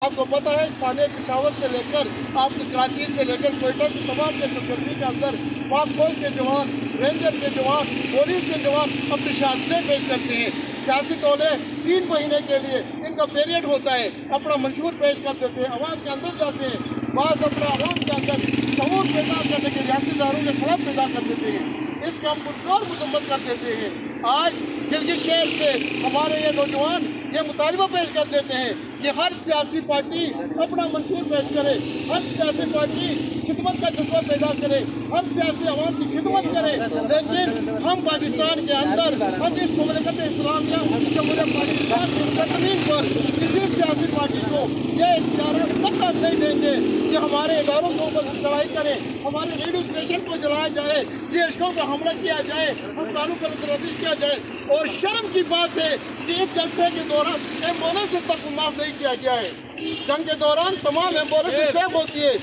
आपको पता है साने पिशावर से लेकर आपकी कराची से लेकर कोयटा से तमाम के सरगर्दी के अंदर पाक फौज के जवान, रेंजर के जवान, पुलिस के जवान अपनी शहादतें पेश करते हैं। सियासी टोले 3 महीने के लिए इनका पीरियड होता है, अपना मंशूर पेश कर देते हैं, अवाम के अंदर जाते हैं, बाद अपना अवाम के अंदर शऊर पैदा करने के रियासी इदारों के खिलाफ पैदा कर देते हैं। इसका हम पुरजोर मजम्मत कर देते हैं। आज गिलगित शहर से हमारे ये नौजवान ये मुतालबा पेश कर देते हैं कि हर सियासी पार्टी अपना मंशूर पेश करे, हर सियासी पार्टी खिदमत का जज्बा पैदा करे, हर सियासी अवाम की खिदमत करे। लेकिन हम पाकिस्तान के अंदर हम इस मुमलिकत इस्लामिया जमहूरियत पाकिस्तान की ज़मीन पर किसी सियासी पार्टी को ये इख्तियारात कतई नहीं देंगे कि हमारे इदारों के ऊपर लड़ाई करें, हमारे रेडियो स्टेशन को जलाया जाए, जीएसटी पर हमला किया जाए, अस्पतालों पर तशद्दुद किया जाए। और शर्म की बात है कि इस जलसे के दौरान एम्बुलेंस तक को माफ नहीं किया गया है। जंग के दौरान तमाम एम्बुलेंस सेव होती है,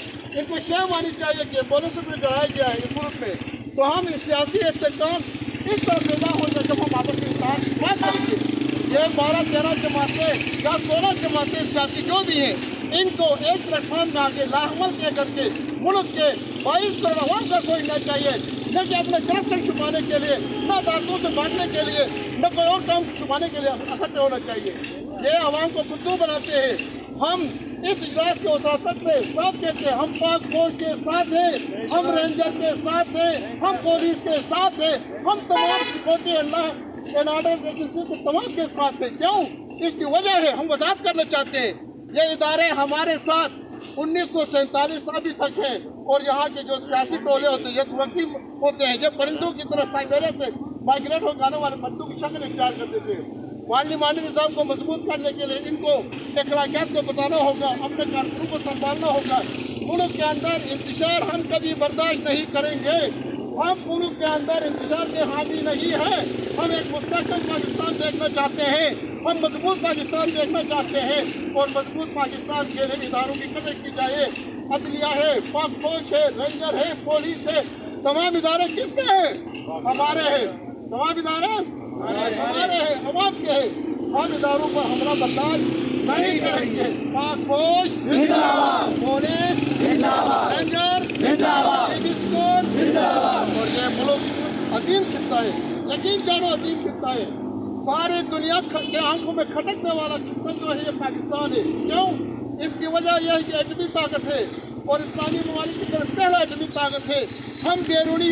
इनको शर्म आनी चाहिए कि एम्बुलेंस को जलाया गया है मुल्क में। तो हम इस सियासी इस्तेहकाम इस तरह पैदा हो जाए जब हम आपस में इत्तेहाद ना करेंगे। ये 12-13 जमातें या 16 जमातें सियासी जो भी हैं, इनको एक प्लेटफॉर्म में आगे लाहमल के करके मुल्क के 22 करोड़ अवाम का सोचना चाहिए, न कि अपने करप्शन छुपाने के लिए, न अदालतों से भागने के लिए, न कोई और काम छुपाने के लिए इकट्ठे होना चाहिए। ये अवाम को खुद्दू बनाते हैं। हम इस इजलास के वसातत से साफ कहते हैं, हम पाक फौज के साथ हैं, हम रेंजर के साथ हैं, हम पुलिस के साथ हैं, हम तमाम सिक्योरिटी एंड ऑर्डर एजेंसी के तमाम के साथ हैं। क्यों? इसकी वजह है, हम वजाहत करना चाहते हैं, ये इदारे हमारे साथ 1947 अभी तक है। और यहाँ के जो सियासी टोले होते हैं, ये वकील होते हैं, ये परिंदों की तरह साइबेरिया से माइग्रेट होकर आने वाले परिंदों की शक्ल इख्तियार कर देते हैं। पार्लिमानी निज़ाम को मजबूत करने के लिए इनको अखलाकियात को बताना होगा, अपने कारकुनों को संभालना होगा। मुल्क के अंदर इंतजार हम कभी बर्दाश्त नहीं करेंगे। हम मुल्क के अंदर इंतजार के हामी नहीं है। हम एक मुस्तक़िल पाकिस्तान देखना चाहते हैं, हम मजबूत पाकिस्तान देखना चाहते हैं। और मजबूत पाकिस्तान के लिए इदारों की कदर की जाए। अदलिया है, पाक फौज है, रेंजर है, पुलिस है, तमाम इदारे किसके हैं? हमारे हैं। तमाम इदारे हमारे हैं, अवाम के हैं। हम इदारों पर हमला बर्दाश्त नहीं करेंगे। पाक फौज जिंदाबाद, पुलिस जिंदाबाद, रेंजर जिंदाबाद, जिंदाबाद। और ये मुल्क अजीम खित्ता है, यकीन जानो अजीम खित्ता है। सारी दुनिया के आंखों में खटकने वाला खित्ता जो है ये पाकिस्तान है। क्यों? इसकी वजह यह है कि एटमी ताकत है और इस्लामी ममालिक की तरफ पहला एटमी ताकत है। हम बैरूनी